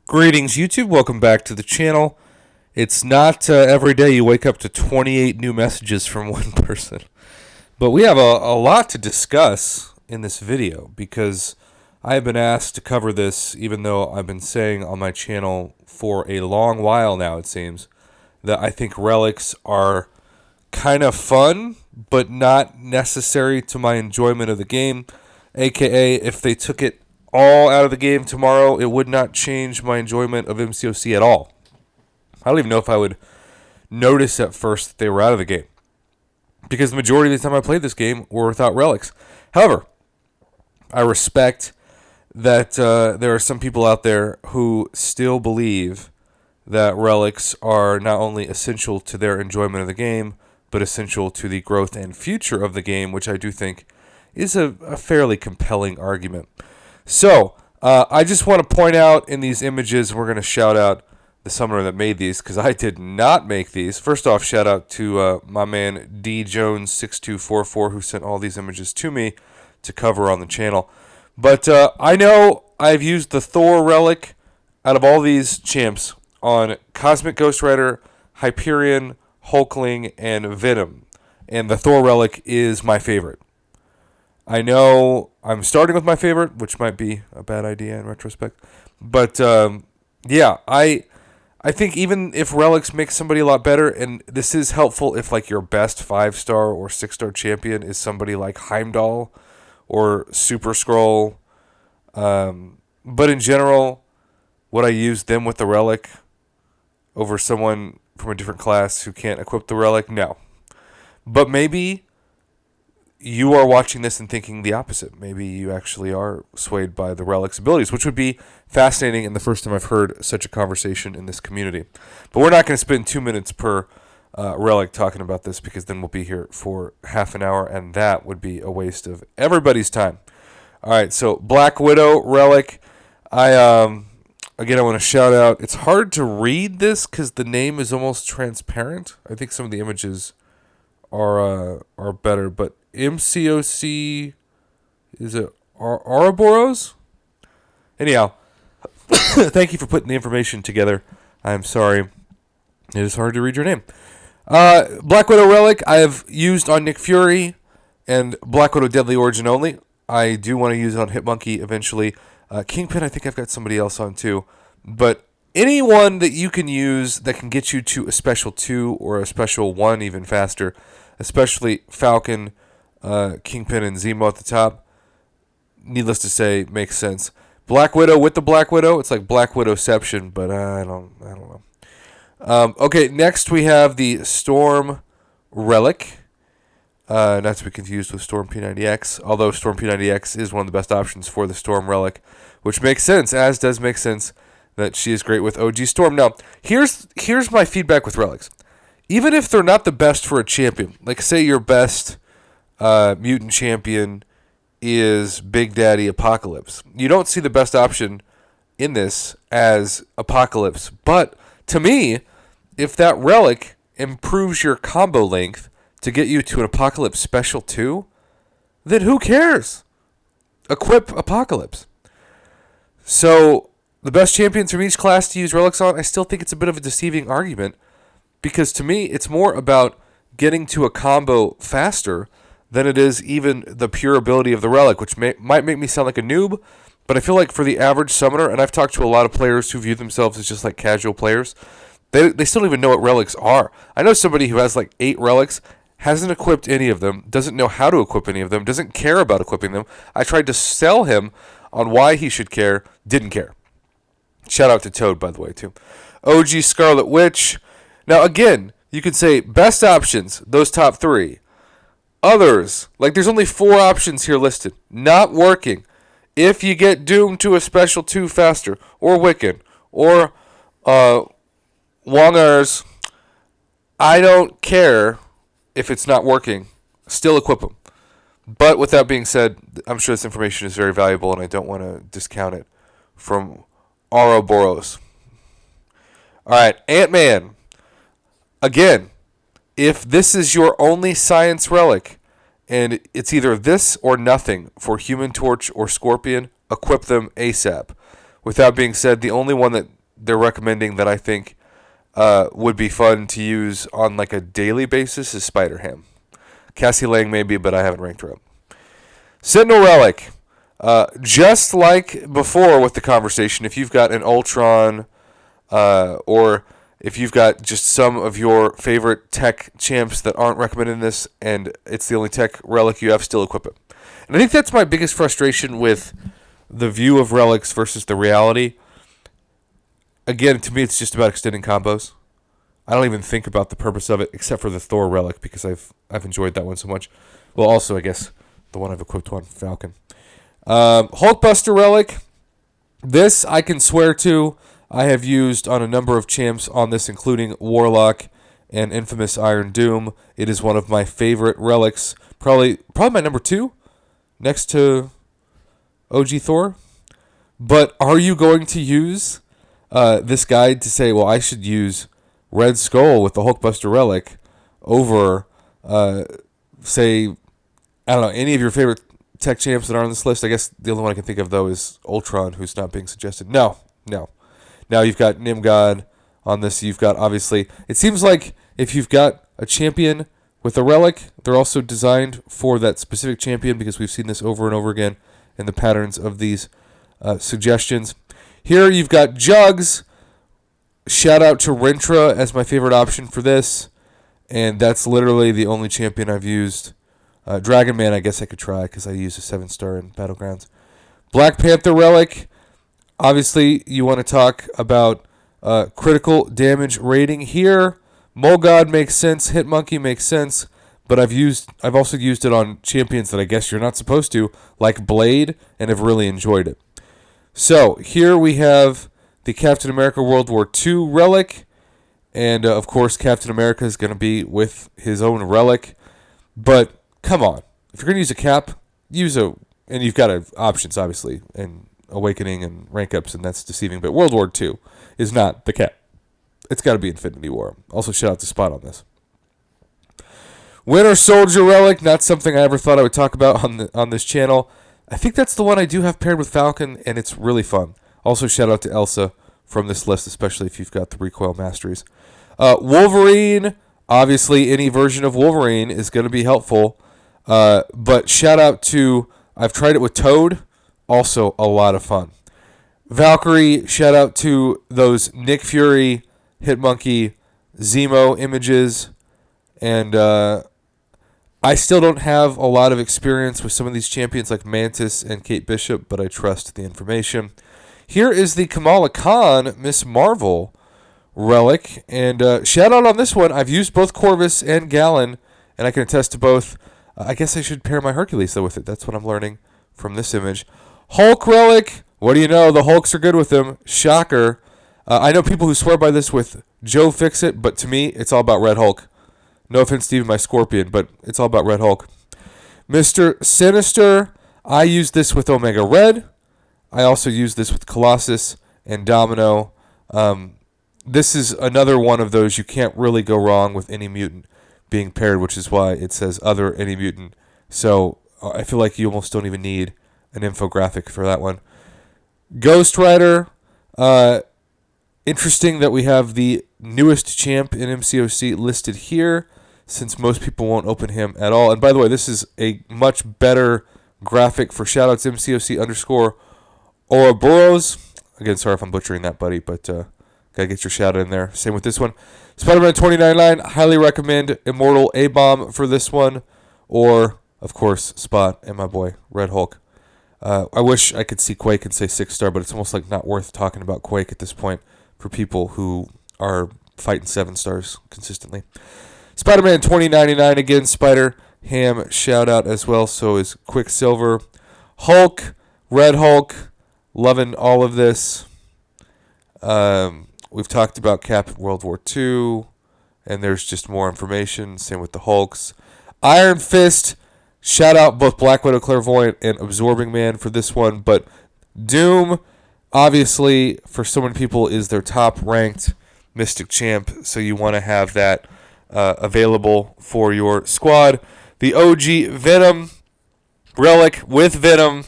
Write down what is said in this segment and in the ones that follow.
Greetings, YouTube. Welcome back to the channel. It's not every day you wake up to 28 new messages from one person. But we have a lot to discuss in this video because I have been asked to cover this, even though I've been saying on my channel for a long while now, it seems, that I think relics are kind of fun, but not necessary to my enjoyment of the game. AKA, if they took it all out of the game tomorrow, it would not change my enjoyment of Mcoc at all. I don't even know if I would notice at first that they were out of the game, because the majority of the time I played this game were without relics. However, I respect that there are some people out there who still believe that relics are not only essential to their enjoyment of the game, but essential to the growth and future of the game, which I do think is a fairly compelling argument. So, I just want to point out in these images, we're going to shout out the summoner that made these, because I did not make these. First off, shout out to my man D Jones6244, who sent all these images to me to cover on the channel. But I know I've used the Thor relic out of all these champs on Cosmic Ghost Rider, Hyperion, Hulkling, and Venom. And the Thor relic is my favorite. I know I'm starting with my favorite, which might be a bad idea in retrospect. But, yeah, I think even if relics make somebody a lot better, and this is helpful if, like, your best 5-star or 6-star champion is somebody like Heimdall or Super Skrull. But in general, would I use them with the relic over someone from a different class who can't equip the relic? No. But maybe you are watching this and thinking the opposite. Maybe you actually are swayed by the relic's abilities, which would be fascinating and the first time I've heard such a conversation in this community. But we're not going to spend 2 minutes per relic talking about this, because then we'll be here for half an hour, and that would be a waste of everybody's time. All right, so Black Widow relic. Again, I want to shout out. It's hard to read this because the name is almost transparent. I think some of the images are better, but Mcoc, is it Ouroboros? Anyhow, thank you for putting the information together. I'm sorry, it is hard to read your name. Black Widow relic I have used on Nick Fury and Black Widow Deadly Origin only. I do want to use it on Hitmonkey eventually. Kingpin, I think I've got somebody else on too. But anyone that you can use that can get you to a special 2 or a special 1 even faster, especially Falcon, Kingpin, and Zemo at the top, needless to say, makes sense. Black Widow with the Black Widow, it's like Black Widowception, but I don't know. Okay, next we have the Storm relic. Not to be confused with Storm P90X, although Storm P90X is one of the best options for the Storm relic, which makes sense, as does make sense that she is great with OG Storm. Now, here's my feedback with relics. Even if they're not the best for a champion, like say your best mutant champion is Big Daddy Apocalypse, you don't see the best option in this as Apocalypse. But to me, if that relic improves your combo length to get you to an Apocalypse Special 2, then who cares? Equip Apocalypse. So, the best champions from each class to use relics on, I still think it's a bit of a deceiving argument, because to me, it's more about getting to a combo faster than it is even the pure ability of the relic, which might make me sound like a noob, but I feel like for the average summoner, and I've talked to a lot of players who view themselves as just like casual players, they still don't even know what relics are. I know somebody who has like 8 relics, hasn't equipped any of them, doesn't know how to equip any of them, doesn't care about equipping them. I tried to sell him on why he should care, didn't care. Shout out to Toad, by the way, too. OG Scarlet Witch. Now, again, you could say best options, those top 3. Others, like there's only 4 options here listed. Not working. If you get doomed to a special 2 faster, or Wiccan, or Wongers, I don't care if it's not working. Still equip them. But with that being said, I'm sure this information is very valuable, and I don't want to discount it from Ouroboros. All right, Ant-Man. Again, if this is your only science relic, and it's either this or nothing for Human Torch or Scorpion, equip them ASAP. with that being said, the only one that they're recommending that I think would be fun to use on like a daily basis is Spider-Ham. Cassie Lang maybe, but I haven't ranked her up. Sentinel Relic. Just like before with the conversation, if you've got an Ultron, or if you've got just some of your favorite tech champs that aren't recommended in this, and it's the only tech relic you have, still equip it. And I think that's my biggest frustration with the view of relics versus the reality. Again, to me, it's just about extending combos. I don't even think about the purpose of it, except for the Thor relic, because I've enjoyed that one so much. Well, also, I guess, the one I've equipped on Falcon. Hulkbuster relic. This I can swear to. I have used on a number of champs on this, including Warlock and infamous Iron Doom. It is one of my favorite relics. Probably my number 2, next to OG Thor. But are you going to use this guide to say, well, I should use Red Skull with the Hulkbuster relic over, say, I don't know, any of your favorite tech champs that are on this list? I guess the only one I can think of, though, is Ultron, who's not being suggested. No. Now you've got Nimgod on this. You've got, obviously, it seems like if you've got a champion with a relic, they're also designed for that specific champion, because we've seen this over and over again in the patterns of these suggestions. Here you've got Jugs. Shout out to Rentra as my favorite option for this, and that's literally the only champion I've used. Dragon Man, I guess I could try, because I use a 7-star in Battlegrounds. Black Panther relic. Obviously, you want to talk about critical damage rating here. Mogod makes sense. Hitmonkey makes sense. But I've also used it on champions that I guess you're not supposed to, like Blade, and have really enjoyed it. So here we have the Captain America World War II relic, and of course Captain America is going to be with his own relic. But come on, if you're going to use a cap, and you've got options obviously, and Awakening and rank ups, and that's deceiving. But World War II is not the cap. It's got to be Infinity War. Also, shout out to Spot on this. Winter Soldier relic, not something I ever thought I would talk about on this channel. I think that's the one I do have paired with Falcon, and it's really fun. Also, shout out to Elsa from this list, especially if you've got the Recoil Masteries. Wolverine, obviously any version of Wolverine is going to be helpful. But shout out to, I've tried it with Toad, also a lot of fun. Valkyrie, shout out to those Nick Fury, Hitmonkey, Zemo images, and I still don't have a lot of experience with some of these champions like Mantis and Kate Bishop, but I trust the information. Here is the Kamala Khan Miss Marvel relic, and shout out on this one. I've used both Corvus and Gallon, and I can attest to both. I guess I should pair my Hercules though with it. That's what I'm learning from this image. Hulk relic. What do you know? The Hulks are good with them. Shocker. I know people who swear by this with Joe Fix-It, but to me, it's all about Red Hulk. No offense to even my Scorpion, but it's all about Red Hulk. Mr. Sinister. I use this with Omega Red. I also use this with Colossus and Domino. This is another one of those you can't really go wrong with any mutant being paired, which is why it says other any mutant. So I feel like you almost don't even need an infographic for that one. Ghost Rider. Interesting that we have the newest champ in MCOC listed here, since most people won't open him at all. And by the way, this is a much better graphic for shoutouts MCOC _Ouroboros. Again, sorry if I'm butchering that, buddy, but gotta get your shout in there. Same with this one. Spider-Man 2099, highly recommend Immortal A-Bomb for this one, or, of course, Spot and my boy, Red Hulk. I wish I could see Quake and say 6-star, but it's almost like not worth talking about Quake at this point for people who are fighting 7 stars consistently. Spider-Man 2099, again, Spider-Ham shout out as well, so is Quicksilver. Hulk, Red Hulk, loving all of this. We've talked about Cap World War II, and there's just more information. Same with the Hulks. Iron Fist, shout out both Black Widow, Clairvoyant, and Absorbing Man for this one. But Doom, obviously, for so many people, is their top-ranked Mystic Champ, so you want to have that available for your squad. The OG Venom relic with Venom.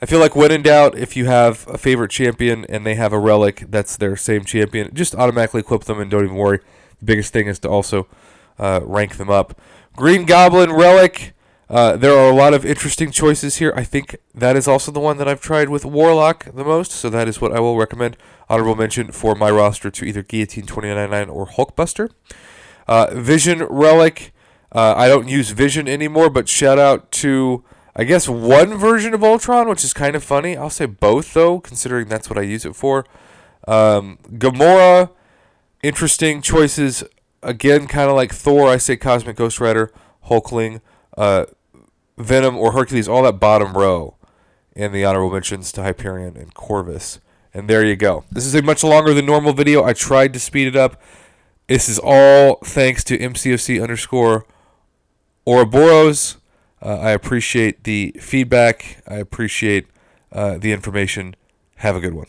I feel like when in doubt, if you have a favorite champion and they have a relic that's their same champion, just automatically equip them and don't even worry. The biggest thing is to also rank them up. Green Goblin relic. There are a lot of interesting choices here. I think that is also the one that I've tried with Warlock the most, so that is what I will recommend. Honorable mention for my roster to either Guillotine 2099 or Hulkbuster. Vision relic. I don't use Vision anymore, but shout out to, I guess, one version of Ultron, which is kind of funny. I'll say both, though, considering that's what I use it for. Gamora, interesting choices. Again, kind of like Thor, I say Cosmic Ghost Rider, Hulkling, Venom, or Hercules, all that bottom row. And the honorable mentions to Hyperion and Corvus. And there you go. This is a much longer than normal video. I tried to speed it up. This is all thanks to MCOC_ Ouroboros. I appreciate the feedback. I appreciate the information. Have a good one.